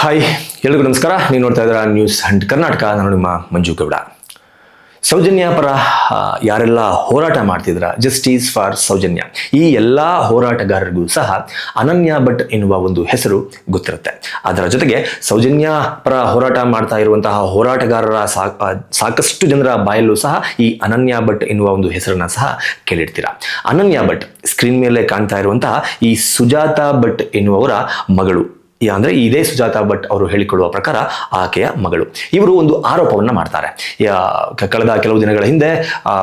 Hi ಎಲ್ಲರಿಗೂ ನಮಸ್ಕಾರ. ನೀವು ನೋಡ್ತಾ ಇದ್ದೀರಾ ನ್ಯೂಸ್ ಹಂಟ್ ಕರ್ನಾಟಕ. ನಾನು ನಿಮ್ಮ ಮಂಜು ಗೌಡ. ಸೌಜನ್ಯ ಪರ ಯಾರೆಲ್ಲ ಹೋರಾಟ ಮಾಡ್ತಿದ್ರ, ಜಸ್ಟಿಸ್ ಫಾರ್ ಸೌಜನ್ಯ, ಈ ಎಲ್ಲ ಹೋರಾಟಗಾರರಿಗೂ ಸಹ ಅನನ್ಯ ಭಟ್ ಎನ್ನುವ ಒಂದು ಹೆಸರು ಗೊತ್ತಿರುತ್ತೆ. ಅದರ ಜೊತೆಗೆ ಸೌಜನ್ಯ ಪರ ಹೋರಾಟ ಮಾಡ್ತಾ ಇರುವಂತಹ ಹೋರಾಟಗಾರರ ಸಾಕಷ್ಟು ಜನರ ಬಾಯಲ್ಲೂ ಸಹ ಈ ಅನನ್ಯ ಭಟ್ ಎನ್ನುವ ಒಂದು ಹೆಸರನ್ನ ಸಹ ಕೇಳಿರ್ತೀರಾ. ಅನನ್ಯ ಭಟ್ ಸ್ಕ್ರೀನ್ ಮೇಲೆ ಕಾಣ್ತಾ ಇರುವಂತಹ ಈ ಸುಜಾತಾ ಭಟ್ ಎನ್ನುವವರ ಮಗಳು. ಅಂದ್ರೆ ಇದೇ ಸುಜಾತಾ ಭಟ್ ಅವರು ಹೇಳಿಕೊಳ್ಳುವ ಪ್ರಕಾರ ಆಕೆಯ ಮಗಳು. ಇವರು ಒಂದು ಆರೋಪವನ್ನ ಮಾಡ್ತಾರೆ. ಕಳೆದ ಕೆಲವು ದಿನಗಳ ಹಿಂದೆ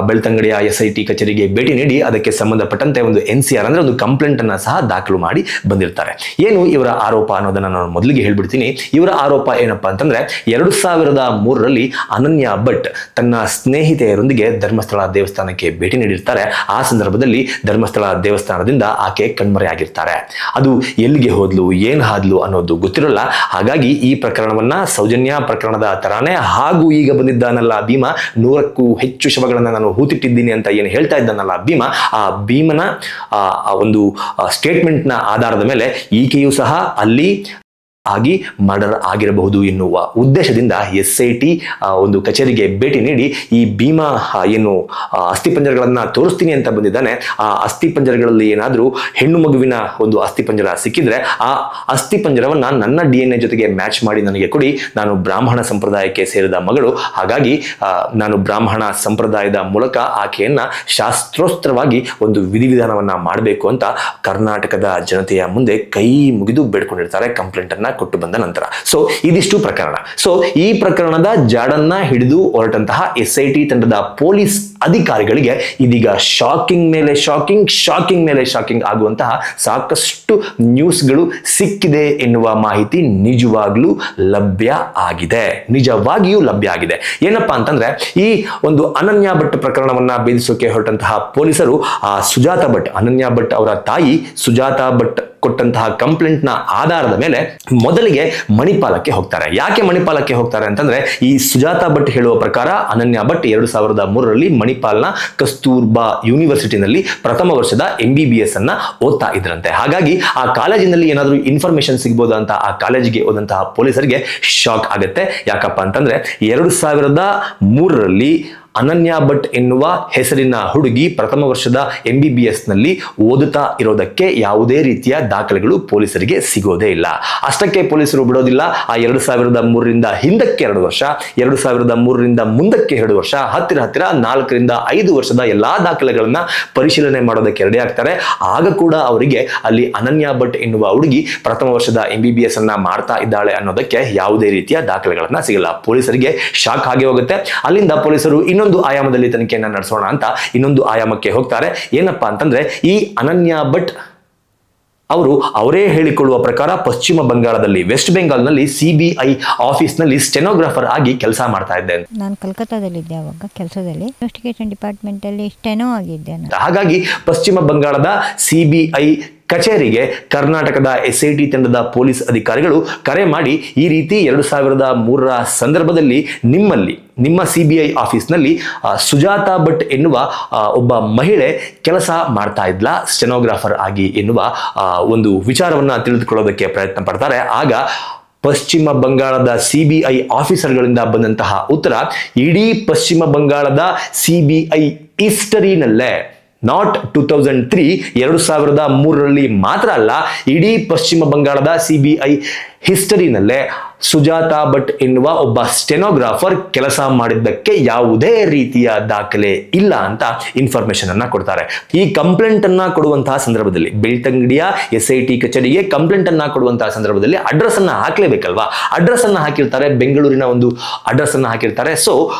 ಬೆಳ್ತಂಗಡಿಯ SIT ಕಚೇರಿಗೆ ಭೇಟಿ ನೀಡಿ ಅದಕ್ಕೆ ಸಂಬಂಧಪಟ್ಟಂತೆ ಒಂದು NCR ಅಂದ್ರೆ ಒಂದು ಕಂಪ್ಲೇಂಟ್ ಅನ್ನ ಸಹ ದಾಖಲು ಮಾಡಿ ಬಂದಿರ್ತಾರೆ. ಏನು ಇವರ ಆರೋಪ ಅನ್ನೋದನ್ನ ನಾನು ಮೊದಲಿಗೆ ಹೇಳ್ಬಿಡ್ತೀನಿ. ಇವರ ಆರೋಪ ಏನಪ್ಪಾ ಅಂತಂದ್ರೆ 2003ರಲ್ಲಿ ಅನನ್ಯ ಭಟ್ ತನ್ನ ಸ್ನೇಹಿತೆಯರೊಂದಿಗೆ ಧರ್ಮಸ್ಥಳ ದೇವಸ್ಥಾನಕ್ಕೆ ಭೇಟಿ ನೀಡಿರ್ತಾರೆ. ಆ ಸಂದರ್ಭದಲ್ಲಿ ಧರ್ಮಸ್ಥಳ ದೇವಸ್ಥಾನದಿಂದ ಆಕೆ ಕಣ್ಮರೆಯಾಗಿರ್ತಾರೆ. ಅದು ಎಲ್ಲಿಗೆ ಹೋದ್ಲು, ಏನ್ ಹಾದ್ಲು ಅನ್ನೋದು ಗೊತ್ತಿರಲ್ಲ. ಹಾಗಾಗಿ ಈ ಪ್ರಕರಣವನ್ನ ಸೌಜನ್ಯ ಪ್ರಕರಣದ ತರಾನೇ ಹಾಗೂ ಈಗ ಬಂದಿದ್ದಾನಲ್ಲ ಭೀಮಾ, 100ಕ್ಕೂ ಹೆಚ್ಚು ಶವಗಳನ್ನ ನಾನು ಹೂತಿಟ್ಟಿದ್ದೀನಿ ಅಂತ ಏನು ಹೇಳ್ತಾ ಇದ್ದಾನಲ್ಲ ಭೀಮಾ, ಆ ಭೀಮನ ಒಂದು ಸ್ಟೇಟ್ಮೆಂಟ್ ನ ಆಧಾರದ ಮೇಲೆ ಈಕೆಯೂ ಸಹ ಅಲ್ಲಿ ಆಗಿ ಮರ್ಡರ್ ಆಗಿರಬಹುದು ಎನ್ನುವ ಉದ್ದೇಶದಿಂದ SIT ಒಂದು ಕಚೇರಿಗೆ ಭೇಟಿ ನೀಡಿ ಈ ಭೀಮಾ ಏನು ಅಸ್ಥಿಪಂಜರಗಳನ್ನ ತೋರಿಸ್ತೀನಿ ಅಂತ ಬಂದಿದ್ದಾನೆ. ಆ ಅಸ್ಥಿಪಂಜರಗಳಲ್ಲಿ ಏನಾದ್ರೂ ಹೆಣ್ಣು ಮಗುವಿನ ಒಂದು ಅಸ್ಥಿಪಂಜರ ಸಿಕ್ಕಿದ್ರೆ ಆ ಅಸ್ಥಿಪಂಜರವನ್ನ ನನ್ನ DNA ಜೊತೆಗೆ ಮ್ಯಾಚ್ ಮಾಡಿ ನನಗೆ ಕೊಡಿ. ನಾನು ಬ್ರಾಹ್ಮಣ ಸಂಪ್ರದಾಯಕ್ಕೆ ಸೇರಿದ ಮಗಳು, ಹಾಗಾಗಿ ನಾನು ಬ್ರಾಹ್ಮಣ ಸಂಪ್ರದಾಯದ ಮೂಲಕ ಆಕೆಯನ್ನ ಶಾಸ್ತ್ರೋತ್ರವಾಗಿ ಒಂದು ವಿಧಿವಿಧಾನವನ್ನ ಮಾಡಬೇಕು ಅಂತ ಕರ್ನಾಟಕದ ಜನತೆಯ ಮುಂದೆ ಕೈ ಮುಗಿದು ಬೇಡ್ಕೊಂಡಿರ್ತಾರೆ ಕಂಪ್ಲೇಂಟ್ ಅನ್ನ ಕೊಟ್ಟು ಬಂದ ನಂತರ. ಸೊ ಇದಿಷ್ಟು ಪ್ರಕರಣ. ಸೊ ಈ ಪ್ರಕರಣದ ಜಾಡನ್ನ ಹಿಡಿದು ಹೊರಟಂತಹ SIT ತಂಡದ ಪೊಲೀಸ್ ಅಧಿಕಾರಿಗಳಿಗೆ ಇದೀಗ ಶಾಕಿಂಗ್ ಮೇಲೆ ಶಾಕಿಂಗ್ ಆಗುವಂತಹ ಸಾಕಷ್ಟು ನ್ಯೂಸ್ಗಳು ಸಿಕ್ಕಿದೆ ಎನ್ನುವ ಮಾಹಿತಿ ನಿಜವಾಗ್ಲೂ ಲಭ್ಯ ಆಗಿದೆ. ಏನಪ್ಪಾ ಅಂತಂದ್ರೆ ಈ ಒಂದು ಅನನ್ಯ ಭಟ್ ಪ್ರಕರಣವನ್ನ ಭೇದಿಸೋಕೆ ಹೊರಟಂತಹ ಪೊಲೀಸರು ಸುಜಾತಾ ಭಟ್, ಅನನ್ಯ ಭಟ್ ಅವರ ತಾಯಿ ಸುಜಾತಾ ಭಟ್ ಕೊಟ್ಟಂತಹ ಕಂಪ್ಲೇಂಟ್ ನ ಆಧಾರದ ಮೇಲೆ ಮೊದಲಿಗೆ ಮಣಿಪಾಲಕ್ಕೆ ಹೋಗ್ತಾರೆ. ಯಾಕೆ ಮಣಿಪಾಲಕ್ಕೆ ಹೋಗ್ತಾರೆ ಅಂತಂದ್ರೆ ಈ ಸುಜಾತಾ ಭಟ್ ಹೇಳುವ ಪ್ರಕಾರ ಅನನ್ಯ ಭಟ್ 2003ರಲ್ಲಿ ಮಣಿಪಾಲ್ನ ಕಸ್ತೂರ್ಬಾ ಯೂನಿವರ್ಸಿಟಿನಲ್ಲಿ ಪ್ರಥಮ ವರ್ಷದ MBBS ಅನ್ನ ಓದ್ತಾ ಇದ್ರಂತೆ. ಹಾಗಾಗಿ ಆ ಕಾಲೇಜಿನಲ್ಲಿ ಏನಾದ್ರೂ ಇನ್ಫಾರ್ಮೇಶನ್ ಸಿಗ್ಬೋದಾ ಅಂತ ಆ ಕಾಲೇಜಿಗೆ ಹೋದಂತಹ ಪೊಲೀಸರಿಗೆ ಶಾಕ್ ಆಗುತ್ತೆ. ಯಾಕಪ್ಪ ಅಂತಂದ್ರೆ 2003ರಲ್ಲಿ ಅನನ್ಯ ಭಟ್ ಎನ್ನುವ ಹೆಸರಿನ ಹುಡುಗಿ ಪ್ರಥಮ ವರ್ಷದ MBBS ನಲ್ಲಿ ಓದುತ್ತಾ ಇರೋದಕ್ಕೆ ಯಾವುದೇ ರೀತಿಯ ದಾಖಲೆಗಳು ಪೊಲೀಸರಿಗೆ ಸಿಗೋದೇ ಇಲ್ಲ. ಅಷ್ಟಕ್ಕೆ ಪೊಲೀಸರು ಬಿಡೋದಿಲ್ಲ. ಆ 2003ರಿಂದ ಹಿಂದಕ್ಕೆ 2 ವರ್ಷ, 2003ರಿಂದ ಮುಂದಕ್ಕೆ 2 ವರ್ಷ, ಹತ್ತಿರ 4ರಿಂದ 5 ವರ್ಷದ ಎಲ್ಲಾ ದಾಖಲೆಗಳನ್ನ ಪರಿಶೀಲನೆ ಮಾಡೋದಕ್ಕೆ ರೆಡಿ ಆಗ್ತಾರೆ. ಆಗ ಕೂಡ ಅವರಿಗೆ ಅಲ್ಲಿ ಅನನ್ಯ ಭಟ್ ಎನ್ನುವ ಹುಡುಗಿ ಪ್ರಥಮ ವರ್ಷದ MBBS ಅನ್ನ ಮಾಡ್ತಾ ಇದ್ದಾಳೆ ಅನ್ನೋದಕ್ಕೆ ಯಾವುದೇ ರೀತಿಯ ದಾಖಲೆಗಳನ್ನ ಸಿಗಲ್ಲ. ಪೊಲೀಸರಿಗೆ ಶಾಕ್ ಆಗಿ ಹೋಗುತ್ತೆ. ಅಲ್ಲಿಂದ ಪೊಲೀಸರು ಇನ್ನೊಂದು ಆಯಾಮದಲ್ಲಿ ತನಿಖೆಯನ್ನ ನಡೆಸೋಣ ಅಂತ ಇನ್ನೊಂದು ಆಯಾಮಕ್ಕೆ ಹೋಗ್ತಾರೆ. ಏನಪ್ಪಾ ಅಂತಂದ್ರೆ ಈ ಅನನ್ಯ ಭಟ್ ಅವರು ಅವರೇ ಹೇಳಿಕೊಳ್ಳುವ ಪ್ರಕಾರ ಪಶ್ಚಿಮ ಬಂಗಾಳದಲ್ಲಿ, ವೆಸ್ಟ್ ಬೆಂಗಾಲ್ನಲ್ಲಿ CBI ಆಫೀಸ್ನಲ್ಲಿ ಸ್ಟೆನೋಗ್ರಾಫರ್ ಆಗಿ ಕೆಲಸ ಮಾಡ್ತಾ ಇದ್ದೆ. ನಾನು ಕಲ್ಕತ್ತಾದಲ್ಲಿದ್ದೆ ಅವಾಗ ಕೆಲಸದಲ್ಲಿ, ಇನ್ವೆಸ್ಟಿಗೇಷನ್ ಡಿಪಾರ್ಟ್ಮೆಂಟ್ ಅಲ್ಲಿ ಸ್ಟೆನೋ ಆಗಿದ್ದೆ. ಹಾಗಾಗಿ ಪಶ್ಚಿಮ ಬಂಗಾಳದ CBI ಕಚೇರಿಗೆ ಕರ್ನಾಟಕದ SIT ತಂಡದ ಪೊಲೀಸ್ ಅಧಿಕಾರಿಗಳು ಕರೆ ಮಾಡಿ ಈ ರೀತಿ 2003ರ ಸಂದರ್ಭದಲ್ಲಿ ನಿಮ್ಮ CBI ಆಫೀಸ್ನಲ್ಲಿ ಸುಜಾತಾ ಭಟ್ ಎನ್ನುವ ಒಬ್ಬ ಮಹಿಳೆ ಕೆಲಸ ಮಾಡ್ತಾ ಇದ್ಲ ಸ್ಟೆನೋಗ್ರಾಫರ್ ಆಗಿ ಎನ್ನುವ ಒಂದು ವಿಚಾರವನ್ನ ತಿಳಿದುಕೊಳ್ಳೋದಕ್ಕೆ ಪ್ರಯತ್ನ ಪಡ್ತಾರೆ. ಆಗ ಪಶ್ಚಿಮ ಬಂಗಾಳದ CBI ಆಫೀಸರ್ಗಳಿಂದ ಬಂದಂತಹ ಉತ್ತರ ಇಡೀ ಪಶ್ಚಿಮ ಬಂಗಾಳದ CBI ಹಿಸ್ಟರಿನಲ್ಲೇ, ನಾಟ್ 2003, 2003ರಲ್ಲಿ ಮಾತ್ರ ಅಲ್ಲ, ಇಡೀ ಪಶ್ಚಿಮ ಬಂಗಾಳದ CBI ಹಿಸ್ಟರಿನಲ್ಲೇ ಸುಜಾತಾ ಭಟ್ ಎನ್ನುವ ಒಬ್ಬ ಸ್ಟೆನೋಗ್ರಾಫರ್ ಕೆಲಸ ಮಾಡಿದ್ದಕ್ಕೆ ಯಾವುದೇ ರೀತಿಯ ದಾಖಲೆ ಇಲ್ಲ ಅಂತ ಇನ್ಫಾರ್ಮೇಶನ್ ಅನ್ನ ಕೊಡ್ತಾರೆ. ಈ ಕಂಪ್ಲೇಂಟ್ ಅನ್ನ ಕೊಡುವಂತಹ ಸಂದರ್ಭದಲ್ಲಿ, ಬೆಳ್ತಂಗಡಿಯ SIT ಕಚೇರಿಗೆ ಕಂಪ್ಲೇಂಟ್ ಅನ್ನ ಕೊಡುವಂತಹ ಸಂದರ್ಭದಲ್ಲಿ ಅಡ್ರೆಸ್ ಅನ್ನ ಹಾಕ್ಲೇಬೇಕಲ್ವಾ? ಅಡ್ರೆಸ್ ಅನ್ನ ಹಾಕಿರ್ತಾರೆ, ಬೆಂಗಳೂರಿನ ಒಂದು ಅಡ್ರೆಸ್ ಅನ್ನ ಹಾಕಿರ್ತಾರೆ. ಸೊ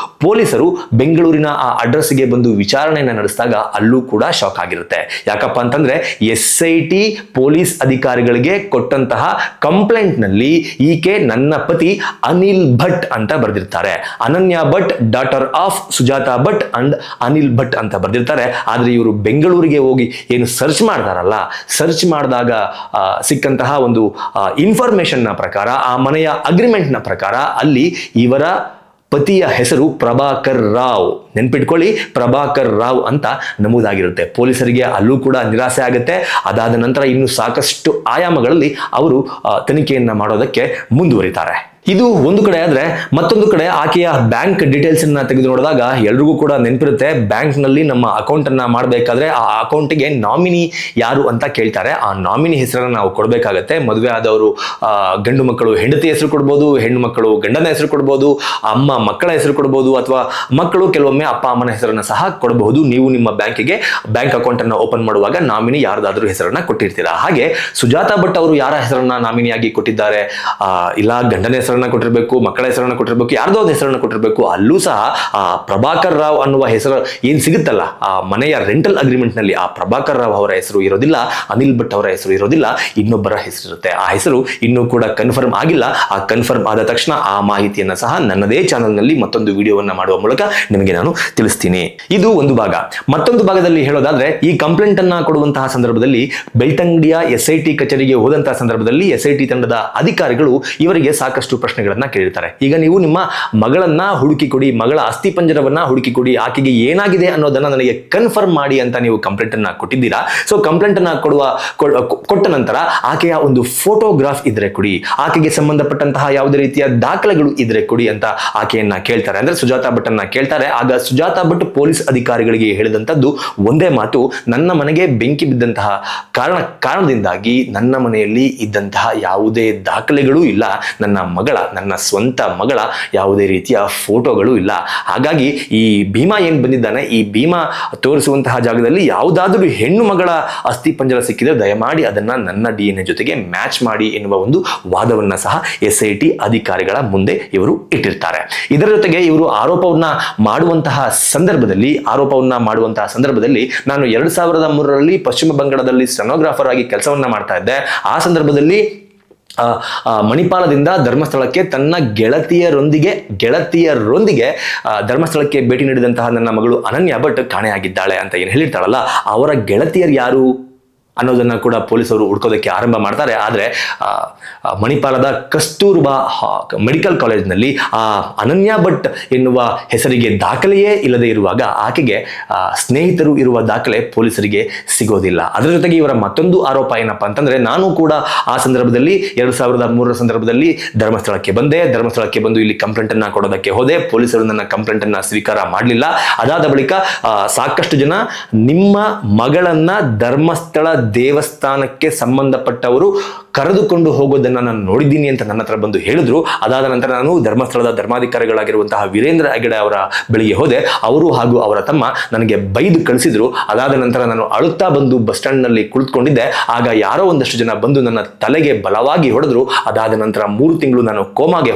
ಪೊಲೀಸರು ಬೆಂಗಳೂರಿನ ಆ ಅಡ್ರೆಸ್ಗೆ ಬಂದು ವಿಚಾರಣೆಯನ್ನ ನಡೆಸಿದಾಗ ಅಲ್ಲೂ ಕೂಡ ಶಾಕ್ ಆಗಿರುತ್ತೆ. ಯಾಕಪ್ಪ ಅಂತಂದ್ರೆ SIT ಪೊಲೀಸ್ ಅಧಿಕಾರಿಗಳಿಗೆ ಕೊಟ್ಟಂತಹ ಕಂಪ್ಲೇಂಟ್ ನಲ್ಲಿ ಈಕೆ ನನ್ನ ಪತಿ ಅನಿಲ್ ಭಟ್ ಅಂತ ಬರೆದಿರ್ತಾರೆ. ಅನನ್ಯ Bhat daughter of Sujata Bhat and Anil Bhat ಅಂತ ಬರೆದಿರ್ತಾರೆ. ಆದ್ರೆ ಇವರು ಬೆಂಗಳೂರಿಗೆ ಹೋಗಿ ಏನು ಸರ್ಚ್ ಮಾಡ್ತಾರಲ್ಲ, ಸರ್ಚ್ ಮಾಡಿದಾಗ ಸಿಕ್ಕಂತಹ ಒಂದು ಇನ್ಫಾರ್ಮೇಶನ್ ನ ಪ್ರಕಾರ, ಆ ಮನೆಯ ಅಗ್ರಿಮೆಂಟ್ ನ ಪ್ರಕಾರ ಅಲ್ಲಿ ಇವರ ಪತಿಯ ಹೆಸರು ಪ್ರಭಾಕರ್ ರಾವ್. ನೆನ್ಪಿಟ್ಕೊಳ್ಳಿ, ಪ್ರಭಾಕರ್ ರಾವ್ ಅಂತ ನಮೂದಾಗಿರುತ್ತೆ. ಪೊಲೀಸರಿಗೆ ಅಲ್ಲೂ ಕೂಡ ನಿರಾಸೆ ಆಗುತ್ತೆ. ಅದಾದ ನಂತರ ಇನ್ನು ಸಾಕಷ್ಟು ಆಯಾಮಗಳಲ್ಲಿ ಅವರು ತನಿಖೆಯನ್ನ ಮಾಡೋದಕ್ಕೆ ಮುಂದುವರಿತಾರೆ. ಇದು ಒಂದು ಕಡೆ ಆದ್ರೆ, ಮತ್ತೊಂದು ಕಡೆ ಆಕೆಯ ಬ್ಯಾಂಕ್ ಡೀಟೇಲ್ಸ್ ಅನ್ನ ತೆಗೆದು ನೋಡಿದಾಗ ಎಲ್ರಿಗೂ ಕೂಡ ನೆನಪಿರುತ್ತೆ, ಬ್ಯಾಂಕ್ ನಲ್ಲಿ ನಮ್ಮ ಅಕೌಂಟ್ ಅನ್ನ ಮಾಡಬೇಕಾದ್ರೆ ಆ ಅಕೌಂಟ್ಗೆ ನಾಮಿನಿ ಯಾರು ಅಂತ ಕೇಳ್ತಾರೆ. ಆ ನಾಮಿನಿ ಹೆಸರನ್ನ ನಾವು ಕೊಡಬೇಕಾಗತ್ತೆ. ಮದುವೆ ಆದವರು ಗಂಡು ಮಕ್ಕಳು ಹೆಂಡತಿ ಹೆಸರು ಕೊಡ್ಬೋದು, ಹೆಣ್ಣು ಮಕ್ಕಳು ಗಂಡನ ಹೆಸರು ಕೊಡ್ಬೋದು, ಅಮ್ಮ ಮಕ್ಕಳ ಹೆಸರು ಕೊಡ್ಬೋದು, ಅಥವಾ ಮಕ್ಕಳು ಕೆಲವೊಮ್ಮೆ ಅಪ್ಪ ಅಮ್ಮನ ಹೆಸರನ್ನ ಸಹ ಕೊಡಬಹುದು. ನೀವು ನಿಮ್ಮ ಬ್ಯಾಂಕಿಗೆ ಬ್ಯಾಂಕ್ ಅಕೌಂಟ್ ಅನ್ನ ಓಪನ್ ಮಾಡುವಾಗ ನಾಮಿನಿ ಯಾರ್ದಾದ್ರೂ ಹೆಸರನ್ನ ಕೊಟ್ಟಿರ್ತೀರಾ. ಹಾಗೆ ಸುಜಾತಾ ಭಟ್ ಅವರು ಯಾರ ಹೆಸರನ್ನ ನಾಮಿನಿಯಾಗಿ ಕೊಟ್ಟಿದ್ದಾರೆ, ಇಲ್ಲ ಗಂಡನ ಹೆಸರನ್ನ ಕೊಟ್ಟಿರ್ಬೇಕು, ಮಕ್ಕಳ ಹೆಸರನ್ನ ಕೊಟ್ಟಿರ್ಬೇಕು, ಯಾರ್ದೋ ಒಂದು ಹೆಸರನ್ನ ಕೊಟ್ಟಿರ್ಬೇಕು. ಅಲ್ಲೂ ಸಹ ಆ ಪ್ರಭಾಕರ್ ರಾವ್ ಅನ್ನುವ ಹೆಸರು ಏನ್ ಸಿಗುತ್ತಲ್ಲ ಆ ಮನೆಯ ರೆಂಟಲ್ ಅಗ್ರಿಮೆಂಟ್ ನಲ್ಲಿ, ಆ ಪ್ರಭಾಕರ್ ರಾವ್ ಅವರ ಹೆಸರು ಇರೋದಿಲ್ಲ, ಅನಿಲ್ ಭಟ್ ಅವರ ಹೆಸರು ಇರೋದಿಲ್ಲ, ಇನ್ನೊಬ್ಬರ ಹೆಸರು ಇರುತ್ತೆ. ಆ ಹೆಸರು ಇನ್ನೂ ಕೂಡ ಕನ್ಫರ್ಮ್ ಆಗಿಲ್ಲ. ಆ ಕನ್ಫರ್ಮ್ ಆದ ತಕ್ಷಣ ಆ ಮಾಹಿತಿಯನ್ನ ಸಹ ನನ್ನದೇ ಚಾನೆಲ್ ನಲ್ಲಿ ಮತ್ತೊಂದು ವಿಡಿಯೋವನ್ನ ಮಾಡುವ ಮೂಲಕ ನಿಮಗೆ ನಾನು ತಿಳಿಸ್ತೀನಿ. ಇದು ಒಂದು ಭಾಗ. ಮತ್ತೊಂದು ಭಾಗದಲ್ಲಿ ಹೇಳೋದಾದ್ರೆ, ಈ ಕಂಪ್ಲೇಂಟ್ ಅನ್ನ ಕೊಡುವಂತಹ ಸಂದರ್ಭದಲ್ಲಿ ಬೆಳ್ತಂಗಡಿಯ SIT ಕಚೇರಿಗೆ ಹೋದಂತಹ ಸಂದರ್ಭದಲ್ಲಿ SIT ತಂಡದ ಅಧಿಕಾರಿಗಳು ಇವರಿಗೆ ಸಾಕಷ್ಟು ಪ್ರಶ್ನೆಗಳನ್ನ ಕೇಳಿರ್ತಾರೆ. ಈಗ ನೀವು ನಿಮ್ಮ ಮಗಳನ್ನ ಹುಡುಕಿ ಕೊಡಿ, ಮಗಳ ಅಸ್ಥಿ ಪಂಜರವನ್ನ ಹುಡುಕಿ ಕೊಡಿ, ಆಕೆಗೆ ಏನಾಗಿದೆ ಅನ್ನೋದನ್ನ ನನಗೆ ಕನ್ಫರ್ಮ್ ಮಾಡಿ ಅಂತ ನೀವು ಕಂಪ್ಲೇಂಟ್ ಅನ್ನ ಕೊಟ್ಟಿದ್ದೀರಾ. ಸೊ ಕಂಪ್ಲೇಂಟ್ ಅನ್ನ ಕೊಟ್ಟ ನಂತರ ಆಕೆಯ ಒಂದು ಫೋಟೋಗ್ರಾಫ್ ಇದ್ರೆ ಕೊಡಿ, ಆಕೆಗೆ ಸಂಬಂಧಪಟ್ಟಂತಹ ಯಾವುದೇ ರೀತಿಯ ದಾಖಲೆಗಳು ಇದ್ರೆ ಕೊಡಿ ಅಂತ ಆಕೆಯನ್ನ ಕೇಳ್ತಾರೆ. ಅಂದ್ರೆ ಸುಜಾತಾ ಭಟ್ ಅನ್ನ ಕೇಳ್ತಾರೆ. ಆಗ ಸುಜಾತಾ ಭಟ್ ಪೊಲೀಸ್ ಅಧಿಕಾರಿಗಳಿಗೆ ಹೇಳಿದಂತದ್ದು ಒಂದೇ ಮಾತು, ನನ್ನ ಮನೆಗೆ ಬೆಂಕಿ ಬಿದ್ದಂತಹ ಕಾರಣದಿಂದಾಗಿ ನನ್ನ ಮನೆಯಲ್ಲಿ ಇದ್ದಂತಹ ಯಾವುದೇ ದಾಖಲೆಗಳೂ ಇಲ್ಲ, ನನ್ನ ಸ್ವಂತ ಮಗಳ ಯಾವುದೇ ರೀತಿಯ ಫೋಟೋಗಳು ಇಲ್ಲ. ಹಾಗಾಗಿ ಈ ಭೀಮಾ ಏನ್ ಬಂದಿದ್ದಾನೆ, ಈ ಭೀಮಾ ತೋರಿಸುವಂತಹ ಜಾಗದಲ್ಲಿ ಯಾವುದಾದ್ರೂ ಹೆಣ್ಣು ಮಗಳ ಅಸ್ಥಿ ಪಂಜರ ಸಿಕ್ಕಿದ್ರೆ ದಯಮಾಡಿ ಅದನ್ನ ನನ್ನ DNA ಜೊತೆಗೆ ಮ್ಯಾಚ್ ಮಾಡಿ ಎನ್ನುವ ಒಂದು ವಾದವನ್ನ ಸಹ SIT ಅಧಿಕಾರಿಗಳ ಮುಂದೆ ಇವರು ಇಟ್ಟಿರ್ತಾರೆ. ಇದರ ಜೊತೆಗೆ ಇವರು ಆರೋಪವನ್ನ ಮಾಡುವಂತಹ ಸಂದರ್ಭದಲ್ಲಿ ನಾನು 2003ರಲ್ಲಿ ಪಶ್ಚಿಮ ಬಂಗಾಳದಲ್ಲಿ ಸ್ಟೆನೋಗ್ರಾಫರ್ ಆಗಿ ಕೆಲಸವನ್ನ ಮಾಡ್ತಾ ಇದ್ದೆ. ಆ ಸಂದರ್ಭದಲ್ಲಿ ಮಣಿಪಾಲದಿಂದ ಧರ್ಮಸ್ಥಳಕ್ಕೆ ತನ್ನ ಗೆಳತಿಯರೊಂದಿಗೆ ಧರ್ಮಸ್ಥಳಕ್ಕೆ ಭೇಟಿ ನೀಡಿದಂತಹ ನನ್ನ ಮಗಳು ಅನನ್ಯ ಭಟ್ ಕಾಣೆಯಾಗಿದ್ದಾಳೆ ಅಂತ ಏನು ಹೇಳಿರ್ತಾಳಲ್ಲ, ಅವರ ಗೆಳತಿಯರು ಯಾರು ಅನ್ನೋದನ್ನ ಕೂಡ ಪೊಲೀಸರು ಹುಡ್ಕೋದಕ್ಕೆ ಆರಂಭ ಮಾಡ್ತಾರೆ. ಆದರೆ ಮಣಿಪಾಲದ ಕಸ್ತೂರ್ಬಾ ಮೆಡಿಕಲ್ ಕಾಲೇಜ್ನಲ್ಲಿ ಆ ಅನನ್ಯ ಭಟ್ ಎನ್ನುವ ಹೆಸರಿಗೆ ದಾಖಲೆಯೇ ಇಲ್ಲದೆ ಇರುವಾಗ ಆಕೆಗೆ ಸ್ನೇಹಿತರು ಇರುವ ದಾಖಲೆ ಪೊಲೀಸರಿಗೆ ಸಿಗೋದಿಲ್ಲ. ಅದರ ಜೊತೆಗೆ ಇವರ ಮತ್ತೊಂದು ಆರೋಪ ಏನಪ್ಪಾ ಅಂತಂದ್ರೆ, ನಾನು ಕೂಡ ಆ ಸಂದರ್ಭದಲ್ಲಿ 2003ರ ಸಂದರ್ಭದಲ್ಲಿ ಧರ್ಮಸ್ಥಳಕ್ಕೆ ಬಂದು ಇಲ್ಲಿ ಕಂಪ್ಲೇಂಟ್ ಅನ್ನ ಕೊಡೋದಕ್ಕೆ ಹೋದೆ. ಪೊಲೀಸರು ನನ್ನ ಕಂಪ್ಲೇಂಟ್ ಅನ್ನ ಸ್ವೀಕಾರ ಮಾಡಲಿಲ್ಲ. ಅದಾದ ಬಳಿಕ ಸಾಕಷ್ಟು ಜನ ನಿಮ್ಮ ಮಗಳನ್ನ ಧರ್ಮಸ್ಥಳ ದೇವಸ್ಥಾನಕ್ಕೆ ಸಂಬಂಧಪಟ್ಟವರು ಕರೆದುಕೊಂಡು ಹೋಗೋದನ್ನ ನಾನು ನೋಡಿದ್ದೀನಿ ಅಂತ ನನ್ನ ಹತ್ರ ಬಂದು ಹೇಳಿದ್ರು. ಅದಾದ ನಂತರ ನಾನು ಧರ್ಮಸ್ಥಳದ ಧರ್ಮಾಧಿಕಾರಿಗಳಾಗಿರುವಂತಹ ವೀರೇಂದ್ರ ಹೆಗಡೆ ಅವರ ಬಳಿಗೆ ಹೋದೆ. ಅವರು ಹಾಗೂ ಅವರ ತಮ್ಮ ನನಗೆ ಬೈದು ಕಳಿಸಿದ್ರು. ಅದಾದ ನಂತರ ನಾನು ಅಳುತ್ತಾ ಬಂದು ಬಸ್ ಸ್ಟ್ಯಾಂಡ್ ನಲ್ಲಿ ಕುಳಿತುಕೊಂಡಿದ್ದೆ. ಆಗ ಯಾರೋ ಒಂದಷ್ಟು ಜನ ಬಂದು ನನ್ನ ತಲೆಗೆ ಬಲವಾಗಿ ಹೊಡೆದ್ರು. ಅದಾದ ನಂತರ 3 ತಿಂಗಳು ನಾನು ಕೋಮಾಗೆ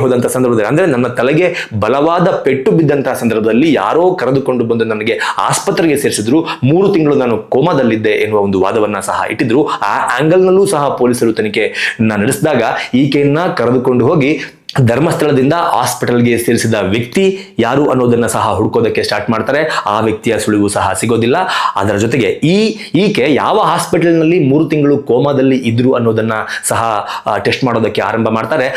ಹೋದಂತ ಸಂದರ್ಭದಲ್ಲಿ, ಅಂದ್ರೆ ನನ್ನ ತಲೆಗೆ ಬಲವಾದ ಪೆಟ್ಟು ಬಿದ್ದಂತಹ ಸಂದರ್ಭದಲ್ಲಿ ಯಾರೋ ಕರೆದುಕೊಂಡು ಬಂದು ನನಗೆ ಆಸ್ಪತ್ರೆಗೆ ಸೇರಿಸಿದ್ರು. 3 ತಿಂಗಳು ನಾನು ಕೋಮಾದಲ್ಲಿದ್ದೆ ಎನ್ನುವ ಒಂದು ವಾದವನ್ನ ಸಹ ಇಟ್ಟಿದ್ರು. ಆ ಆಂಗಲ್ ನಲ್ಲೂ ಸಹ ಪೊಲೀಸರು ತನಿಖೆಯನ್ನ ನಡೆಸಿದಾಗ ಈಕೆಯನ್ನ ಕರೆದುಕೊಂಡು ಹೋಗಿ ಧರ್ಮಸ್ಥಳದಿಂದ ಹಾಸ್ಪಿಟಲ್ಗೆ ಸೇರಿಸಿದ ವ್ಯಕ್ತಿ ಯಾರು ಅನ್ನೋದನ್ನ ಸಹ ಹುಡುಕೋದಕ್ಕೆ ಸ್ಟಾರ್ಟ್ ಮಾಡ್ತಾರೆ. ಆ ವ್ಯಕ್ತಿಯ ಸುಳಿವು ಸಹ ಸಿಗೋದಿಲ್ಲ. ಅದರ ಜೊತೆಗೆ ಈಕೆ ಯಾವ ಹಾಸ್ಪಿಟಲ್ನಲ್ಲಿ 3 ತಿಂಗಳು ಕೋಮಾದಲ್ಲಿ ಇದ್ರು ಅನ್ನೋದನ್ನ ಸಹ ಟೆಸ್ಟ್ ಮಾಡೋದಕ್ಕೆ ಆರಂಭ ಮಾಡ್ತಾರೆ.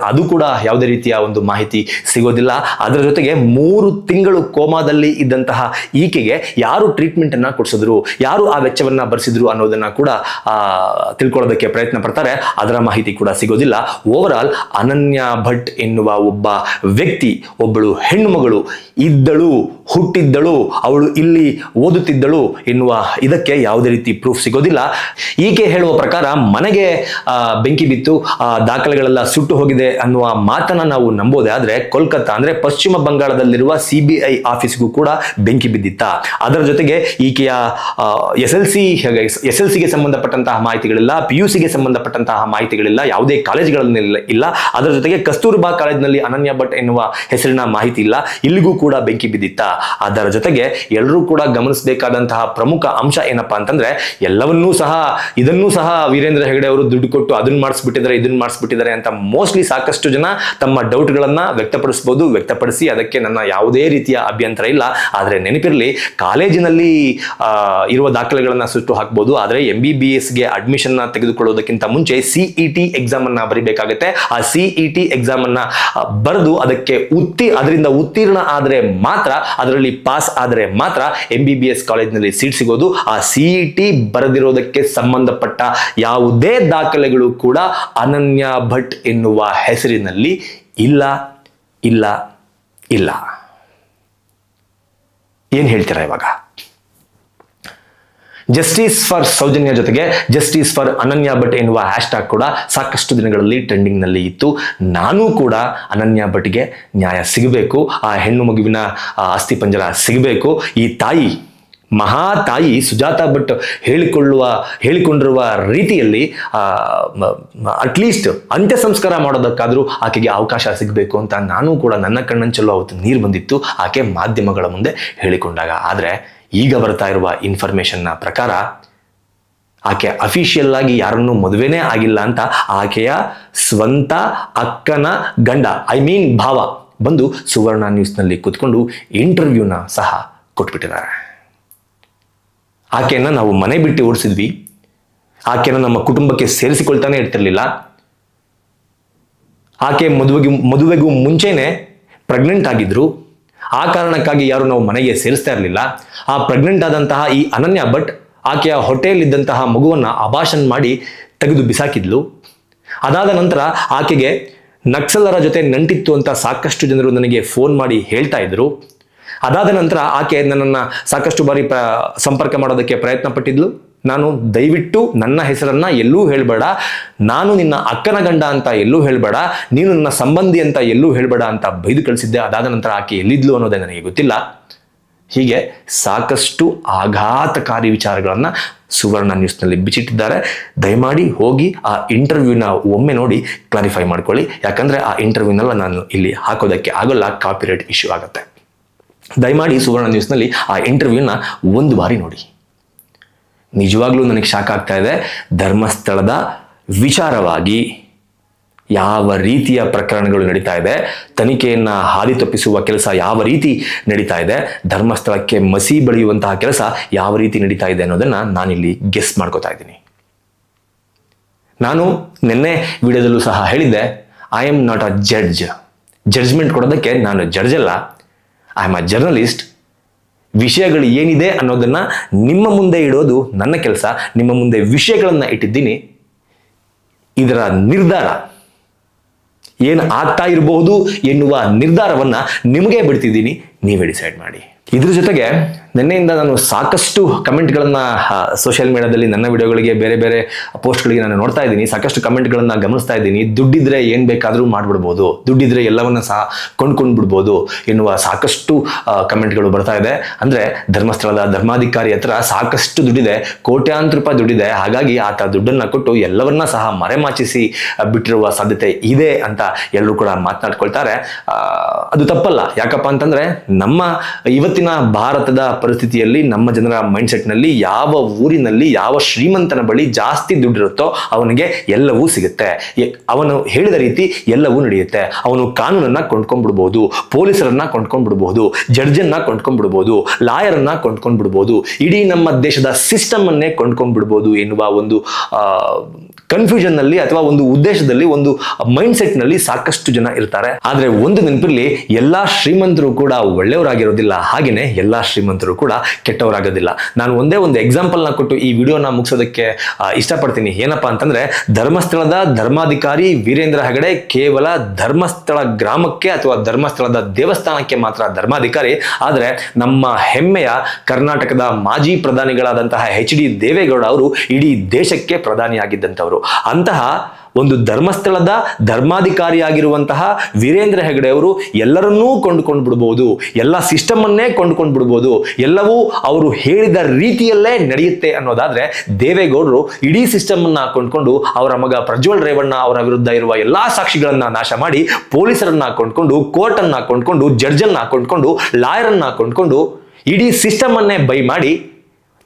ಅದು ಕೂಡ ಯಾವುದೇ ರೀತಿಯ ಒಂದು ಮಾಹಿತಿ ಸಿಗೋದಿಲ್ಲ. ಅದರ ಜೊತೆಗೆ 3 ತಿಂಗಳು ಕೋಮಾದಲ್ಲಿ ಇದ್ದಂತಹ ಈಕೆಗೆ ಯಾರು ಟ್ರೀಟ್ಮೆಂಟ್ ಅನ್ನ ಕೊಡಿಸಿದ್ರು, ಯಾರು ಆ ವೆಚ್ಚವನ್ನ ಭರಿಸಿದ್ರು ಅನ್ನೋದನ್ನ ಕೂಡ ತಿಳ್ಕೊಳ್ಳೋದಕ್ಕೆ ಪ್ರಯತ್ನ ಪಡ್ತಾರೆ. ಅದರ ಮಾಹಿತಿ ಕೂಡ ಸಿಗೋದಿಲ್ಲ. ಓವರ್ ಆಲ್ ಅನನ್ಯ ಭಟ್ ಎನ್ನುವ ಒಬ್ಬ ವ್ಯಕ್ತಿ, ಒಬ್ಬಳು ಹೆಣ್ಣು ಮಗಳು ಇದ್ದಳು, ಹುಟ್ಟಿದ್ದಳು, ಅವಳು ಇಲ್ಲಿ ಓದುತ್ತಿದ್ದಳು ಎನ್ನುವ ಇದಕ್ಕೆ ಯಾವುದೇ ರೀತಿ ಪ್ರೂಫ್ ಸಿಗೋದಿಲ್ಲ. ಈಕೆ ಹೇಳುವ ಪ್ರಕಾರ ಮನೆಗೆ ಬೆಂಕಿ ಬಿತ್ತು, ದಾಖಲೆಗಳೆಲ್ಲ ಸುಟ್ಟು ಹೋಗಿದೆ ಅನ್ನುವ ಮಾತನ್ನ ನಾವು ನಂಬೋದೇ ಆದ್ರೆ ಕೋಲ್ಕತ್ತಾ ಅಂದ್ರೆ ಪಶ್ಚಿಮ ಬಂಗಾಳದಲ್ಲಿರುವ CBI ಆಫೀಸ್ಗೂ ಕೂಡ ಬೆಂಕಿ ಬಿದ್ದಿತ್ತ. ಅದರ ಜೊತೆಗೆ ಈಕೆಯ SLCಗೆ ಸಂಬಂಧಪಟ್ಟಂತಹ ಮಾಹಿತಿಗಳಿಲ್ಲ, PUCಗೆ ಸಂಬಂಧಪಟ್ಟಂತಹ ಮಾಹಿತಿಗಳಿಲ್ಲ, ಯಾವುದೇ ಕಾಲೇಜ್ಗಳಲ್ಲಿ ಇಲ್ಲ. ಅದರ ಜೊತೆಗೆ ಕಸ್ತೂರ್ಬಾ ಕಾಲೇಜಿನಲ್ಲಿ ಅನನ್ಯ ಭಟ್ ಎನ್ನುವ ಹೆಸರಿನ ಮಾಹಿತಿ ಇಲ್ಲ, ಇಲ್ಲಿಗೂ ಕೂಡ ಬೆಂಕಿ ಬಿದ್ದಿತ್ತ. ಅದರ ಜೊತೆಗೆ ಎಲ್ಲರೂ ಕೂಡ ಗಮನಿಸಬೇಕಾದಂತಹ ಪ್ರಮುಖ ಅಂಶ ಏನಪ್ಪಾ ಅಂತಂದ್ರೆ, ಇದನ್ನೂ ಸಹ ವೀರೇಂದ್ರ ಹೆಗಡೆ ಅವರು ದುಡ್ಡು ಕೊಟ್ಟು ಅದನ್ನ ಮಾಡಿಸ್ಬಿಟ್ಟಿದ್ದಾರೆ ಅಂತ ಮೋಸ್ಟ್ಲಿ ಸಾಕಷ್ಟು ಜನ ತಮ್ಮ ಡೌಟ್ ಗಳನ್ನ ವ್ಯಕ್ತಪಡಿಸಿ ಅದಕ್ಕೆ ನನ್ನ ಯಾವುದೇ ರೀತಿಯ ಅಭ್ಯಂತರ ಇಲ್ಲ. ಆದ್ರೆ ನೆನಪಿರಲಿ, ಕಾಲೇಜಿನಲ್ಲಿ ಇರುವ ದಾಖಲೆಗಳನ್ನ ಸುಟ್ಟು ಹಾಕಬಹುದು, ಆದ್ರೆ MBBSಗೆ ಅಡ್ಮಿಷನ್ ತೆಗೆದುಕೊಳ್ಳೋದಕ್ಕಿಂತ ಮುಂಚೆ CET ಎಕ್ಸಾಮ್ ಅನ್ನ ಬರಿಬೇಕಾಗುತ್ತೆ. ಆ CET CET ಎಕ್ಸಾಮ್ ಅನ್ನ ಬರೆದು ಅದರಿಂದ ಉತ್ತೀರ್ಣ ಆದರೆ ಮಾತ್ರ, ಅದರಲ್ಲಿ ಪಾಸ್ ಆದರೆ ಮಾತ್ರ MBBS ಕಾಲೇಜ್ನಲ್ಲಿ ಸೀಟ್ ಸಿಗೋದು. ಆ CET ಬರೆದಿರೋದಕ್ಕೆ ಸಂಬಂಧಪಟ್ಟ ಯಾವುದೇ ದಾಖಲೆಗಳು ಕೂಡ ಅನನ್ಯ ಭಟ್ ಎನ್ನುವ ಹೆಸರಿನಲ್ಲಿ ಇಲ್ಲ ಇಲ್ಲ ಇಲ್ಲ. ಏನ್ ಹೇಳ್ತೀರಾ ಇವಾಗ? ಜಸ್ಟಿಸ್ ಫಾರ್ ಸೌಜನ್ಯ ಜೊತೆಗೆ ಜಸ್ಟಿಸ್ ಫಾರ್ ಅನನ್ಯ ಭಟ್ ಎನ್ನುವ ಹ್ಯಾಶ್ಟ್ಯಾಗ್ ಕೂಡ ಸಾಕಷ್ಟು ದಿನಗಳಲ್ಲಿ ಟ್ರೆಂಡಿಂಗ್ ನಲ್ಲಿ ಇತ್ತು. ನಾನು ಕೂಡ ಅನನ್ಯ ಭಟ್ಗೆ ನ್ಯಾಯ ಸಿಗಬೇಕು, ಆ ಹೆಣ್ಣು ಮಗುವಿನ ಅಸ್ಥಿಪಂಜರ ಸಿಗಬೇಕು. ಈ ತಾಯಿ, ಮಹಾ ತಾಯಿ ಸುಜಾತಾ ಭಟ್ ಹೇಳಿಕೊಂಡಿರುವ ರೀತಿಯಲ್ಲಿ ಅಟ್ಲೀಸ್ಟ್ ಅಂತ್ಯ ಸಂಸ್ಕಾರ ಮಾಡೋದಕ್ಕಾದ್ರೂ ಆಕೆಗೆ ಅವಕಾಶ ಸಿಗಬೇಕು ಅಂತ ನಾನು ಕೂಡ ನನ್ನ ಕಣ್ಣಂಚಲ್ಲೂ ಅವತ್ತು ನೀರು ಬಂದಿತ್ತು ಆಕೆ ಮಾಧ್ಯಮಗಳ ಮುಂದೆ ಹೇಳಿಕೊಂಡಾಗ. ಆದರೆ ಈಗ ಬರ್ತಾ ಇರುವ ಇನ್ಫಾರ್ಮೇಶನ್ನ ಪ್ರಕಾರ ಆಕೆ ಅಫಿಷಿಯಲ್ ಆಗಿ ಯಾರನ್ನೂ ಮದುವೆನೇ ಆಗಿಲ್ಲ ಅಂತ ಆಕೆಯ ಸ್ವಂತ ಅಕ್ಕನ ಗಂಡ, ಭಾವ ಬಂದು ಸುವರ್ಣ ನ್ಯೂಸ್ನಲ್ಲಿ ಕೂತ್ಕೊಂಡು ಇಂಟರ್ವ್ಯೂನ ಸಹ ಕೊಟ್ಬಿಟ್ಟಿದ್ದಾರೆ. ಆಕೆಯನ್ನ ನಾವು ಮನೆ ಬಿಟ್ಟು ಓಡಿಸಿದ್ವಿ, ಆಕೆಯನ್ನು ನಮ್ಮ ಕುಟುಂಬಕ್ಕೆ ಸೇರಿಸಿಕೊಳ್ತಾನೆ ಇರ್ತಿರ್ಲಿಲ್ಲ. ಆಕೆ ಮದುವೆಗೂ ಮುಂಚೆನೆ ಪ್ರೆಗ್ನೆಂಟ್ ಆಗಿದ್ರು. ಆ ಕಾರಣಕ್ಕಾಗಿ ಯಾರು ನಾವು ಮನೆಗೆ ಸೇರಿಸ್ತಾ ಇರಲಿಲ್ಲ. ಆ ಪ್ರೆಗ್ನೆಂಟ್ ಆದಂತಹ ಈ ಅನನ್ಯ ಭಟ್ ಆಕೆಯ ಹೊಟ್ಟೆಯಲ್ಲಿದ್ದಂತಹ ಮಗುವನ್ನ ಅಬಾಷನ್ ಮಾಡಿ ತೆಗೆದು ಬಿಸಾಕಿದ್ಲು. ಅದಾದ ನಂತರ ಆಕೆಗೆ ನಕ್ಸಲರ ಜೊತೆ ನಂಟಿತ್ತು ಅಂತ ಸಾಕಷ್ಟು ಜನರು ನನಗೆ ಫೋನ್ ಮಾಡಿ ಹೇಳ್ತಾ ಇದ್ರು. ಅದಾದ ನಂತರ ಆಕೆ ನನ್ನನ್ನು ಸಾಕಷ್ಟು ಬಾರಿ ಸಂಪರ್ಕ ಮಾಡೋದಕ್ಕೆ ಪ್ರಯತ್ನ ಪಟ್ಟಿದ್ಲು. ನಾನು ದಯವಿಟ್ಟು ನನ್ನ ಹೆಸರನ್ನ ಎಲ್ಲೂ ಹೇಳಬೇಡ, ನಾನು ನಿನ್ನ ಅಕ್ಕನ ಗಂಡ ಅಂತ ಎಲ್ಲೂ ಹೇಳಬೇಡ, ನೀನು ನನ್ನ ಸಂಬಂಧಿ ಅಂತ ಎಲ್ಲೂ ಹೇಳಬೇಡ ಅಂತ ಬೈದು ಕಳಿಸಿದ್ದೆ. ಅದಾದ ನಂತರ ಆಕೆ ಎಲ್ಲಿದ್ಲು ಅನ್ನೋದೇ ನನಗೆ ಗೊತ್ತಿಲ್ಲ. ಹೀಗೆ ಸಾಕಷ್ಟು ಆಘಾತಕಾರಿ ವಿಚಾರಗಳನ್ನ ಸುವರ್ಣ ನ್ಯೂಸ್ನಲ್ಲಿ ಬಿಚ್ಚಿಟ್ಟಿದ್ದಾರೆ. ದಯಮಾಡಿ ಹೋಗಿ ಆ ಇಂಟರ್ವ್ಯೂನ ಒಮ್ಮೆ ನೋಡಿ ಕ್ಲಾರಿಫೈ ಮಾಡ್ಕೊಳ್ಳಿ. ಯಾಕಂದ್ರೆ ಆ ಇಂಟರ್ವ್ಯೂನೆಲ್ಲ ನಾನು ಇಲ್ಲಿ ಹಾಕೋದಕ್ಕೆ ಆಗೋಲ್ಲ, ಕಾಪಿರೈಟ್ ಇಶ್ಯೂ ಆಗುತ್ತೆ. ದಯಮಾಡಿ ಸುವರ್ಣ ನ್ಯೂಸ್ನಲ್ಲಿ ಆ ಇಂಟರ್ವ್ಯೂನ ಒಂದು ಬಾರಿ ನೋಡಿ. ನಿಜವಾಗ್ಲೂ ನನಗೆ ಶಾಕ್ ಆಗ್ತಾ ಇದೆ. ಧರ್ಮಸ್ಥಳದ ವಿಚಾರವಾಗಿ ಯಾವ ರೀತಿಯ ಪ್ರಕರಣಗಳು ನಡೀತಾ ಇದೆ, ತನಿಖೆಯನ್ನ ಹಾದಿ ತಪ್ಪಿಸುವ ಕೆಲಸ ಯಾವ ರೀತಿ ನಡೀತಾ ಇದೆ, ಧರ್ಮಸ್ಥಳಕ್ಕೆ ಮಸಿ ಬಳಿಯುವಂತಹ ಕೆಲಸ ಯಾವ ರೀತಿ ನಡೀತಾ ಇದೆ ಅನ್ನೋದನ್ನ ನಾನಿಲ್ಲಿ ಗೆಸ್ ಮಾಡ್ಕೋತಾ ಇದ್ದೀನಿ. ನಾನು ನಿನ್ನೆ ವಿಡಿಯೋದಲ್ಲೂ ಸಹ ಹೇಳಿದ್ದೆ, I am not a judge. Judgement ಕೊಡೋದಕ್ಕೆ ನಾನು ಜಡ್ಜ್ ಅಲ್ಲ, ಐ ಆಮ್ ಅ ಜರ್ನಲಿಸ್ಟ್. ವಿಷಯಗಳು ಏನಿದೆ ಅನ್ನೋದನ್ನ ನಿಮ್ಮ ಮುಂದೆ ಇಡೋದು ನನ್ನ ಕೆಲಸ. ನಿಮ್ಮ ಮುಂದೆ ವಿಷಯಗಳನ್ನ ಇಟ್ಟಿದ್ದೀನಿ. ಇದರ ನಿರ್ಧಾರ ಏನು ಆಗ್ತಾ ಇರಬಹುದು ಎನ್ನುವ ನಿರ್ಧಾರವನ್ನ ನಿಮಗೆ ಬಿಡ್ತಿದ್ದೀನಿ, ನೀವೇ ಡಿಸೈಡ್ ಮಾಡಿ. ಇದ್ರ ಜೊತೆಗೆ ನಿನ್ನೆಯಿಂದ ನಾನು ಸಾಕಷ್ಟು ಕಮೆಂಟ್ಗಳನ್ನ ಸೋಷಿಯಲ್ ಮೀಡಿಯಾದಲ್ಲಿ ನನ್ನ ವಿಡಿಯೋಗಳಿಗೆ ಬೇರೆ ಬೇರೆ ಪೋಸ್ಟ್ಗಳಿಗೆ ನಾನು ನೋಡ್ತಾ ಇದ್ದೀನಿ. ಸಾಕಷ್ಟು ಕಮೆಂಟ್ಗಳನ್ನ ಗಮನಿಸ್ತಾ ಇದ್ದೀನಿ. ದುಡ್ಡಿದ್ರೆ ಏನ್ ಬೇಕಾದ್ರೂ ಮಾಡ್ಬಿಡ್ಬೋದು, ದುಡ್ಡಿದ್ರೆ ಎಲ್ಲವನ್ನ ಸಹ ಕೊಂಡ್ಕೊಂಡು ಬಿಡ್ಬೋದು ಎನ್ನುವ ಸಾಕಷ್ಟು ಕಮೆಂಟ್ಗಳು ಬರ್ತಾ ಇದೆ. ಅಂದ್ರೆ ಧರ್ಮಸ್ಥಳದ ಧರ್ಮಾಧಿಕಾರಿ ಹತ್ರ ಸಾಕಷ್ಟು ದುಡ್ಡಿದೆ, ಕೋಟ್ಯಾಂತರ ರೂಪಾಯಿ ದುಡ್ಡಿದೆ. ಹಾಗಾಗಿ ಆತ ದುಡ್ಡನ್ನ ಕೊಟ್ಟು ಎಲ್ಲವನ್ನ ಸಹ ಮರೆಮಾಚಿಸಿ ಬಿಟ್ಟಿರುವ ಸಾಧ್ಯತೆ ಇದೆ ಅಂತ ಎಲ್ಲರೂ ಕೂಡ ಮಾತನಾಡ್ಕೊಳ್ತಾರೆ. ಅದು ತಪ್ಪಲ್ಲ. ಯಾಕಪ್ಪ ಅಂತಂದ್ರೆ ನಮ್ಮ ಇವತ್ತಿನ ಭಾರತದ ಪರಿಸ್ಥಿತಿಯಲ್ಲಿ ನಮ್ಮ ಜನರ ಮೈಂಡ್ ಸೆಟ್ ನಲ್ಲಿ ಯಾವ ಊರಿನಲ್ಲಿ ಯಾವ ಶ್ರೀಮಂತನ ಬಳಿ ಜಾಸ್ತಿ ದುಡ್ಡಿರುತ್ತೋ ಅವನಿಗೆ ಎಲ್ಲವೂ ಸಿಗುತ್ತೆ. ಅವನು ಹೇಳಿದ ರೀತಿ ಎಲ್ಲವೂ ನಡೆಯುತ್ತೆ. ಅವನು ಕಾನೂನನ್ನ ಕೊಂಡ್ಕೊಂಡ್ಬಿಡ್ಬೋದು, ಪೊಲೀಸರನ್ನ ಕೊಂಡ್ಕೊಂಡ್ಬಿಡ್ಬೋದು, ಜಡ್ಜನ್ನ ಕೊಂಡ್ಕೊಂಡ್ಬಿಡ್ಬೋದು, ಲಾಯರನ್ನ ಕೊಂಡ್ಕೊಂಡ್ಬಿಡ್ಬೋದು, ಇಡೀ ನಮ್ಮ ದೇಶದ ಸಿಸ್ಟಮ್ ಅನ್ನೇ ಕೊಂಡ್ಕೊಂಡ್ಬಿಡ್ಬೋದು ಎನ್ನುವ ಒಂದು ಕನ್ಫ್ಯೂಷನ್ ನಲ್ಲಿ ಅಥವಾ ಒಂದು ಉದ್ದೇಶದಲ್ಲಿ, ಒಂದು ಮೈಂಡ್ ಸೆಟ್ ನಲ್ಲಿ ಸಾಕಷ್ಟು ಜನ ಇರ್ತಾರೆ. ಆದ್ರೆ ಒಂದು ನೆನಪಿರ್ಲಿ, ಎಲ್ಲಾ ಶ್ರೀಮಂತರು ಕೂಡ ಒಳ್ಳೆಯವರಾಗಿರೋದಿಲ್ಲ, ಹಾಗೇನೆ ಎಲ್ಲಾ ಶ್ರೀಮಂತರು ಕೂಡ ಕೆಟ್ಟವರಾಗೋದಿಲ್ಲ. ನಾನು ಒಂದೇ ಒಂದು ಎಕ್ಸಾಂಪಲ್ ನ ಕೊಟ್ಟು ಈ ವಿಡಿಯೋನ ಮುಗಿಸೋದಕ್ಕೆ ಇಷ್ಟಪಡ್ತೀನಿ. ಏನಪ್ಪಾ ಅಂತಂದ್ರೆ, ಧರ್ಮಸ್ಥಳದ ಧರ್ಮಾಧಿಕಾರಿ ವೀರೇಂದ್ರ ಹೆಗಡೆ ಕೇವಲ ಧರ್ಮಸ್ಥಳ ಗ್ರಾಮಕ್ಕೆ ಅಥವಾ ಧರ್ಮಸ್ಥಳದ ದೇವಸ್ಥಾನಕ್ಕೆ ಮಾತ್ರ ಧರ್ಮಾಧಿಕಾರಿ. ಆದ್ರೆ ನಮ್ಮ ಹೆಮ್ಮೆಯ ಕರ್ನಾಟಕದ ಮಾಜಿ ಪ್ರಧಾನಿಗಳಾದಂತಹ HD ದೇವೇಗೌಡ ಅವರು ಇಡೀ ದೇಶಕ್ಕೆ ಪ್ರಧಾನಿಯಾಗಿದ್ದಂಥವರು. ಅಂತಹ ಒಂದು ಧರ್ಮಸ್ಥಳದ ಧರ್ಮಾಧಿಕಾರಿಯಾಗಿರುವಂತಹ ವೀರೇಂದ್ರ ಹೆಗಡೆ ಅವರು ಎಲ್ಲರನ್ನೂ ಕೊಂಡುಕೊಂಡು ಬಿಡಬಹುದು, ಎಲ್ಲ ಸಿಸ್ಟಮ್ ಅನ್ನೇ ಕೊಂಡುಕೊಂಡು ಬಿಡಬಹುದು, ಎಲ್ಲವೂ ಅವರು ಹೇಳಿದ ರೀತಿಯಲ್ಲೇ ನಡೆಯುತ್ತೆ ಅನ್ನೋದಾದ್ರೆ, ದೇವೇಗೌಡರು ಇಡೀ ಸಿಸ್ಟಮ್ ಅನ್ನ ಕೊಂಡ್ಕೊಂಡು ಅವರ ಮಗ ಪ್ರಜ್ವಲ್ ರೇವಣ್ಣ ಅವರ ವಿರುದ್ಧ ಇರುವ ಎಲ್ಲಾ ಸಾಕ್ಷಿಗಳನ್ನ ನಾಶ ಮಾಡಿ, ಪೊಲೀಸರನ್ನ ಕೊಂಡ್ಕೊಂಡು, ಕೋರ್ಟ್ ಅನ್ನ ಕೊಂಡ್ಕೊಂಡು, ಜಡ್ಜ್ ಅನ್ನ ಕೊಂಡ್ಕೊಂಡು, ಲಾಯರ್ ಅನ್ನ ಕೊಂಡ್ಕೊಂಡು, ಇಡೀ ಸಿಸ್ಟಮ್ ಅನ್ನೇ ಬೈ ಮಾಡಿ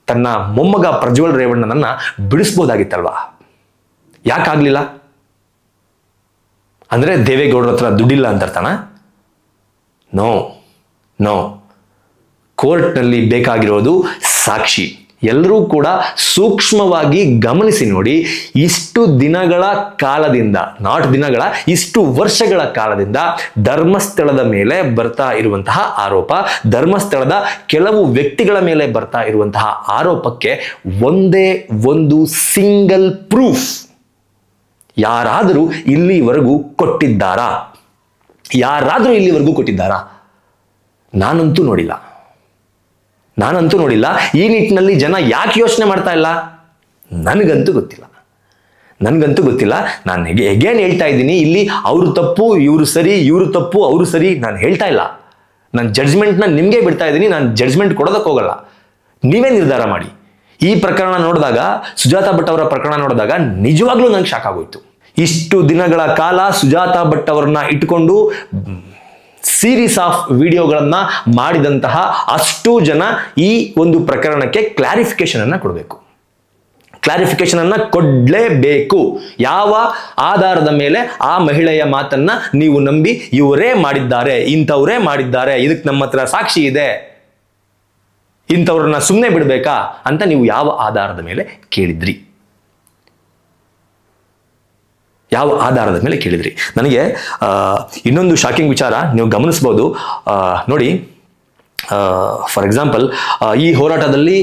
ತನ್ನ ಮೊಮ್ಮಗ ಪ್ರಜ್ವಲ್ ರೇವಣ್ಣನನ್ನ ಬಿಡಿಸಬಹುದಾಗಿತ್ತಲ್ವಾ? ಯಾಕಾಗ್ಲಿಲ್ಲ? ಅಂದ್ರೆ ದೇವೇಗೌಡರ ಹತ್ರ ದುಡ್ಡಿಲ್ಲ ಅಂತ ಅರ್ಥನಾ? ನೋ. ಕೋರ್ಟ್ನಲ್ಲಿ ಬೇಕಾಗಿರೋದು ಸಾಕ್ಷಿ. ಎಲ್ಲರೂ ಕೂಡ ಸೂಕ್ಷ್ಮವಾಗಿ ಗಮನಿಸಿ ನೋಡಿ. ಇಷ್ಟು ದಿನಗಳ ಕಾಲದಿಂದ, ನಾಟ್ ದಿನಗಳ, ಇಷ್ಟು ವರ್ಷಗಳ ಕಾಲದಿಂದ ಧರ್ಮಸ್ಥಳದ ಮೇಲೆ ಬರ್ತಾ ಇರುವಂತಹ ಆರೋಪ, ಧರ್ಮಸ್ಥಳದ ಕೆಲವು ವ್ಯಕ್ತಿಗಳ ಮೇಲೆ ಬರ್ತಾ ಇರುವಂತಹ ಆರೋಪಕ್ಕೆ ಒಂದೇ ಒಂದು ಸಿಂಗಲ್ ಪ್ರೂಫ್ ಯಾರಾದರೂ ಇಲ್ಲಿವರೆಗೂ ಕೊಟ್ಟಿದ್ದಾರಾ? ಯಾರಾದರೂ ಇಲ್ಲಿವರೆಗೂ ಕೊಟ್ಟಿದ್ದಾರಾ? ನಾನಂತೂ ನೋಡಿಲ್ಲ. ಈ ನಿಟ್ಟಿನಲ್ಲಿ ಜನ ಯಾಕೆ ಯೋಚನೆ ಮಾಡ್ತಾ ಇಲ್ಲ ನನಗಂತೂ ಗೊತ್ತಿಲ್ಲ. ನಾನು ಎಗೇನ್ ಹೇಳ್ತಾ ಇದ್ದೀನಿ, ಇಲ್ಲಿ ಅವರು ತಪ್ಪು ಇವರು ಸರಿ, ಇವರು ತಪ್ಪು ಅವರು ಸರಿ ನಾನು ಹೇಳ್ತಾ ಇಲ್ಲ. ನಾನು ಜಡ್ಜ್ಮೆಂಟ್ನ ನಿಮಗೆ ಬಿಡ್ತಾ ಇದ್ದೀನಿ. ನಾನು ಜಡ್ಜ್ಮೆಂಟ್ ಕೊಡೋದಕ್ಕೆ ಹೋಗಲ್ಲ, ನೀವೇ ನಿರ್ಧಾರ ಮಾಡಿ. ಈ ಪ್ರಕರಣ ನೋಡಿದಾಗ, ಸುಜಾತಾ ಭಟ್ ಅವರ ಪ್ರಕರಣ ನೋಡಿದಾಗ ನಿಜವಾಗ್ಲೂ ನಂಗೆ ಶಾಕ್ ಆಗೋಯ್ತು. ಇಷ್ಟು ದಿನಗಳ ಕಾಲ ಸುಜಾತಾ ಭಟ್ ಅವರನ್ನ ಇಟ್ಕೊಂಡು ಸೀರೀಸ್ ಆಫ್ ವಿಡಿಯೋಗಳನ್ನ ಮಾಡಿದಂತಹ ಅಷ್ಟು ಜನ ಈ ಒಂದು ಪ್ರಕರಣಕ್ಕೆ ಕ್ಲಾರಿಫಿಕೇಶನ್ ಅನ್ನ ಕೊಡಬೇಕು. ಕ್ಲಾರಿಫಿಕೇಶನ್ ಅನ್ನ ಕೊಡ್ಲೇಬೇಕು. ಯಾವ ಆಧಾರದ ಮೇಲೆ ಆ ಮಹಿಳೆಯ ಮಾತನ್ನ ನೀವು ನಂಬಿ ಇವರೇ ಮಾಡಿದ್ದಾರೆ, ಇಂಥವರೇ ಮಾಡಿದ್ದಾರೆ, ಇದಕ್ಕೆ ನಮ್ಮ ಹತ್ರ ಸಾಕ್ಷಿ ಇದೆ, ಇಂಥವ್ರನ್ನ ಸುಮ್ಮನೆ ಬಿಡ್ಬೇಕಾ ಅಂತ ನೀವು ಯಾವ ಆಧಾರದ ಮೇಲೆ ಕೇಳಿದ್ರಿ? ಯಾವ ಆಧಾರದ ಮೇಲೆ ಕೇಳಿದ್ರಿ? ನನಗೆ ಇನ್ನೊಂದು ಶಾಕಿಂಗ್ ವಿಚಾರ ನೀವು ಗಮನಿಸ್ಬೋದು ನೋಡಿ. ಫಾರ್ ಎಕ್ಸಾಂಪಲ್, ಈ ಹೋರಾಟದಲ್ಲಿ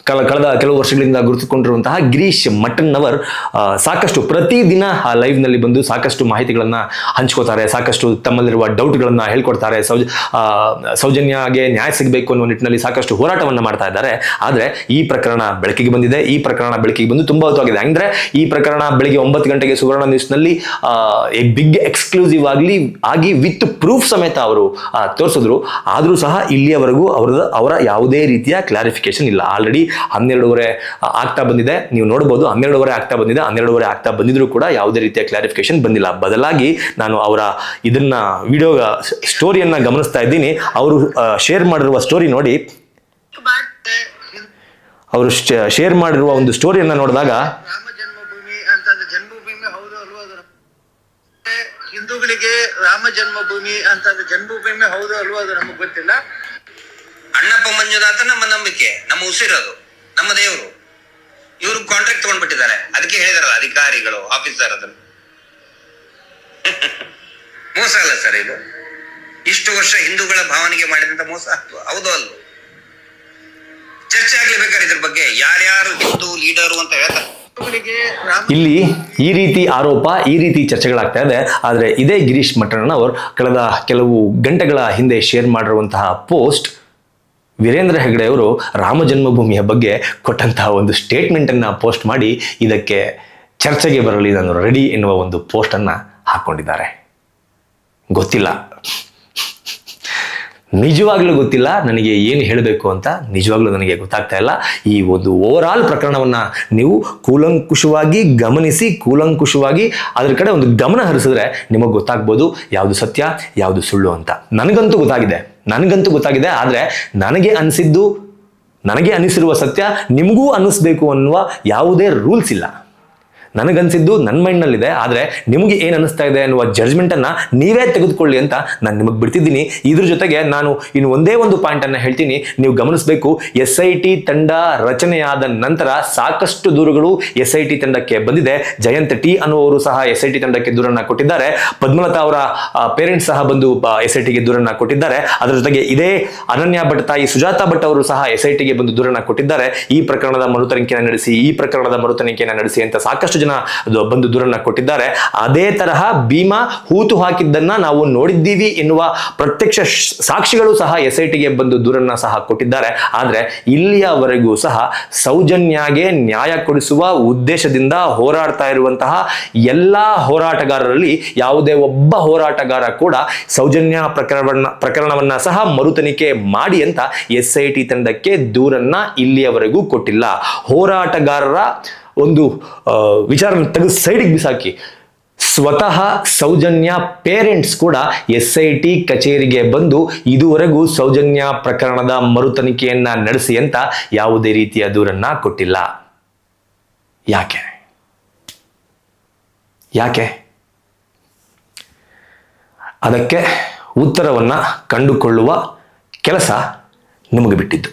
ಕಳೆದ ಕೆಲವು ವರ್ಷಗಳಿಂದ ಗುರುತಿಸಿಕೊಂಡಿರುವಂತಹ ಗಿರೀಶ್ ಮಟ್ಟಣ್ಣವರ್ ಸಾಕಷ್ಟು ಪ್ರತಿದಿನ ಆ ಲೈವ್ನಲ್ಲಿ ಬಂದು ಸಾಕಷ್ಟು ಮಾಹಿತಿಗಳನ್ನ ಹಂಚ್ಕೋತಾರೆ, ಸಾಕಷ್ಟು ತಮ್ಮಲ್ಲಿರುವ ಡೌಟ್ಗಳನ್ನ ಹೇಳ್ಕೊಡ್ತಾರೆ, ಸೌಜನ್ಯಗೆ ನ್ಯಾಯ ಸಿಗಬೇಕು ಅನ್ನೋ ನಿಟ್ಟಿನಲ್ಲಿ ಸಾಕಷ್ಟು ಹೋರಾಟವನ್ನ ಮಾಡ್ತಾ ಇದ್ದಾರೆ. ಆದರೆ ಈ ಪ್ರಕರಣ ಬೆಳಕಿಗೆ ಬಂದಿದೆ. ಈ ಪ್ರಕರಣ ಬೆಳಕಿಗೆ ಬಂದು ತುಂಬಾ ಹೊತ್ತಾಗಿದೆ. ಅಂದ್ರೆ ಈ ಪ್ರಕರಣ ಬೆಳಿಗ್ಗೆ 9 ಗಂಟೆಗೆ ಸುವರ್ಣ ನ್ಯೂಸ್ನಲ್ಲಿ ಬಿಗ್ ಎಕ್ಸ್ಕ್ಲೂಸಿವ್ ಆಗಿ ವಿತ್ ಪ್ರೂಫ್ ಸಮೇತ ಅವರು ತೋರಿಸಿದ್ರು. ಆದ್ರೂ ಸಹ ಇಲ್ಲಿಯವರೆಗೂ ಅವರ ಯಾವುದೇ ರೀತಿಯ ಕ್ಲಾರಿಫಿಕೇಶನ್ ಇಲ್ಲ. ಆಲ್ರೆಡಿ 12:30 ಆಗ್ತಾ ಬಂದಿದೆ, ನೀವು ನೋಡಬಹುದು. 12:30 ಆಗ್ತಾ ಬಂದಿದೆ. 12:30 ಆಗ್ತಾ ಬಂದಿದ್ರು ಕೂಡ ಯಾವುದೇ ರೀತಿಯ ಕ್ಲಾರಿಫಿಕೇಶನ್ ಬಂದಿಲ್ಲ. ಬದಲಾಗಿ ನಾನು ಅವರ ಇದನ್ನ ವಿಡಿಯೋ ಸ್ಟೋರಿಯನ್ನ ಗಮನಿಸ್ತಾ ಇದ್ದೀನಿ. ಅವರು ಶೇರ್ ಮಾಡಿರುವ ಸ್ಟೋರಿ ನೋಡಿ. ಅವರು ಶೇರ್ ಮಾಡಿರುವ ಒಂದು ಸ್ಟೋರಿಯನ್ನ ನೋಡಿದಾಗ, ರಾಮ ಜನ್ಮಭೂಮಿ ಅಂತಂದ್ರೆ ಜನ್ಮಭೂಮಿ ಹೌದು ಅಲ್ವಾ? ಹಿಂದೂಗಳಿಗೆ ರಾಮ ಜನ್ಮಭೂಮಿ ಅಂತಂದ್ರೆ ಜನ್ಮಭೂಮಿ ಹೌದು ಅಲ್ವಾ? ಅದು ನಮಗೆ ಗೊತ್ತಿಲ್ಲ. ಅಣ್ಣಪ್ಪ ಮಂಜುನಾಥ ನಮ್ಮ ನಂಬಿಕೆ, ನಮ್ಮ ಉಸಿರದು, ನಮ್ಮ ದೇವರು. ಇವರು ಕಾಂಟ್ರಾಕ್ಟ್ ತಗೊಂಡ್ಬಿಟ್ಟಿದ್ದಾರೆ. ಅದಕ್ಕೆ ಹೇಳಿದಾರಲ್ಲ ಅಧಿಕಾರಿಗಳು, ಆಫೀಸರ್, ಅದನ್ನು ಮೋಸ ಅಲ್ಲ ಸರ್ ಇದು? ಇಷ್ಟು ವರ್ಷ ಹಿಂದೂಗಳ ಭಾವನೆಗೆ ಮಾಡಿದಂತ ಮೋಸ ಹೌದು ಅಲ್ವೋ? ಚರ್ಚೆ ಆಗ್ಲೇಬೇಕಾದ್ರೆ ಇದ್ರ ಬಗ್ಗೆ ಯಾರ್ಯಾರು ಹಿಂದೂ ಲೀಡರು ಅಂತ ಹೇಳ್ತಾರೆ. ಇಲ್ಲಿ ಈ ರೀತಿ ಆರೋಪ, ಈ ರೀತಿ ಚರ್ಚೆಗಳಾಗ್ತಾ ಇದೆ. ಆದ್ರೆ ಇದೇ ಗಿರೀಶ್ ಮಟ್ಟಣ್ಣನವರು ಕಳೆದ ಕೆಲವು ಗಂಟೆಗಳ ಹಿಂದೆ ಶೇರ್ ಮಾಡಿರುವಂತಹ ಪೋಸ್ಟ್, ವೀರೇಂದ್ರ ಹೆಗ್ಗಡೆ ಅವರು ರಾಮ ಜನ್ಮಭೂಮಿಯ ಬಗ್ಗೆ ಕೊಟ್ಟಂತಹ ಒಂದು ಸ್ಟೇಟ್ಮೆಂಟ್ ಅನ್ನ ಪೋಸ್ಟ್ ಮಾಡಿ ಇದಕ್ಕೆ ಚರ್ಚೆಗೆ ಬರಲಿ ನಾನು ರೆಡಿ ಎನ್ನುವ ಒಂದು ಪೋಸ್ಟ್ ಅನ್ನ ಹಾಕೊಂಡಿದ್ದಾರೆ. ಗೊತ್ತಿಲ್ಲ, ನಿಜವಾಗ್ಲೂ ಗೊತ್ತಿಲ್ಲ ನನಗೆ ಏನು ಹೇಳಬೇಕು ಅಂತ. ನಿಜವಾಗ್ಲೂ ನನಗೆ ಗೊತ್ತಾಗ್ತಾ ಇಲ್ಲ. ಈ ಒಂದು ಓವರ್ ಆಲ್ ಪ್ರಕರಣವನ್ನ ನೀವು ಕೂಲಂಕುಷವಾಗಿ ಗಮನಿಸಿ, ಕೂಲಂಕುಷವಾಗಿ ಅದ್ರ ಕಡೆ ಒಂದು ಗಮನ ಹರಿಸಿದ್ರೆ ನಿಮಗೆ ಗೊತ್ತಾಗ್ಬೋದು ಯಾವುದು ಸತ್ಯ ಯಾವುದು ಸುಳ್ಳು ಅಂತ. ನನಗಂತೂ ಗೊತ್ತಾಗಿದೆ. ಆದರೆ ನನಗೆ ಅನಿಸಿರುವ ಸತ್ಯ ನಿಮಗೂ ಅನ್ನಿಸ್ಬೇಕು ಅನ್ನುವ ಯಾವುದೇ ರೂಲ್ಸ್ ಇಲ್ಲ. ನನಗನ್ಸಿದ್ದು ನನ್ನ ಮೈಂಡ್ನಲ್ಲಿದೆ. ಆದರೆ ನಿಮಗೆ ಏನು ಅನ್ನಿಸ್ತಾ ಇದೆ ಅನ್ನುವ ಜಡ್ಜ್ಮೆಂಟನ್ನು ನೀವೇ ತೆಗೆದುಕೊಳ್ಳಿ ಅಂತ ನಾನು ನಿಮಗೆ ಬಿಡ್ತಿದ್ದೀನಿ. ಇದ್ರ ಜೊತೆಗೆ ನಾನು ಇನ್ನು ಒಂದೇ ಒಂದು ಪಾಯಿಂಟನ್ನು ಹೇಳ್ತೀನಿ, ನೀವು ಗಮನಿಸಬೇಕು. SIT ತಂಡ ರಚನೆಯಾದ ನಂತರ ಸಾಕಷ್ಟು ದೂರುಗಳು SIT ತಂಡಕ್ಕೆ ಬಂದಿದೆ. ಜಯಂತ್ ಟಿ ಅನ್ನುವರು ಸಹ SIT ತಂಡಕ್ಕೆ ದೂರನ್ನ ಕೊಟ್ಟಿದ್ದಾರೆ. ಪದ್ಮಲತಾ ಅವರ ಪೇರೆಂಟ್ಸ್ ಸಹ ಬಂದು SITಗೆ ದೂರನ್ನ ಕೊಟ್ಟಿದ್ದಾರೆ. ಅದರ ಜೊತೆಗೆ ಇದೇ ಅನನ್ಯ ಭಟ್ ತಾಯಿ ಸುಜಾತಾ ಭಟ್ ಅವರು ಸಹ SITಗೆ ಬಂದು ದೂರನ್ನ ಕೊಟ್ಟಿದ್ದಾರೆ. ಈ ಪ್ರಕರಣದ ಮರುತನಿಖೆಯನ್ನು ನಡೆಸಿ ಅಂತ ಸಾಕಷ್ಟು ಜನ ಬಂದು ದೂರನ್ನ ಕೊಟ್ಟಿದ್ದಾರೆ. ಅದೇ ತರಹ ಭೀಮಾ ಹೂತು ಹಾಕಿದ್ದನ್ನ ನಾವು ನೋಡಿದ್ದೀವಿ ಎನ್ನುವ ಪ್ರತ್ಯಕ್ಷ ಸಾಕ್ಷಿಗಳು ಸಹ SITಗೆ ಬಂದು ದೂರನ್ನ ಸಹ ಕೊಟ್ಟಿದ್ದಾರೆ. ಆದ್ರೆ ಇಲ್ಲಿಯವರೆಗೂ ಸಹ ಸೌಜನ್ಯಗೆ ನ್ಯಾಯ ಕೊಡಿಸುವ ಉದ್ದೇಶದಿಂದ ಹೋರಾಡ್ತಾ ಇರುವಂತಹ ಎಲ್ಲಾ ಹೋರಾಟಗಾರರಲ್ಲಿ ಯಾವುದೇ ಒಬ್ಬ ಹೋರಾಟಗಾರ ಕೂಡ ಸೌಜನ್ಯ ಪ್ರಕರಣವನ್ನ ಸಹ ಮರುತನಿಖೆ ಮಾಡಿ ಅಂತ SIT ತಂಡಕ್ಕೆ ದೂರನ್ನ ಇಲ್ಲಿಯವರೆಗೂ ಕೊಟ್ಟಿಲ್ಲ. ಹೋರಾಟಗಾರರ ಒಂದು ವಿಚಾರ ತೆಗೆದು ಸೈಡಿಗೆ ಬಿಸಾಕಿ ಸ್ವತಃ ಸೌಜನ್ಯ ಪೇರೆಂಟ್ಸ್ ಕೂಡ SIT ಕಚೇರಿಗೆ ಬಂದು ಇದುವರೆಗೂ ಸೌಜನ್ಯ ಪ್ರಕರಣದ ಮರುತನಿಖೆಯನ್ನ ನಡೆಸಿ ಅಂತ ಯಾವುದೇ ರೀತಿಯ ದೂರನ್ನ ಕೊಟ್ಟಿಲ್ಲ. ಯಾಕೆ? ಅದಕ್ಕೆ ಉತ್ತರವನ್ನ ಕಂಡುಕೊಳ್ಳುವ ಕೆಲಸ ನಿಮಗೆ ಬಿಟ್ಟಿದ್ದು.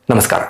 ನಮಸ್ಕಾರ.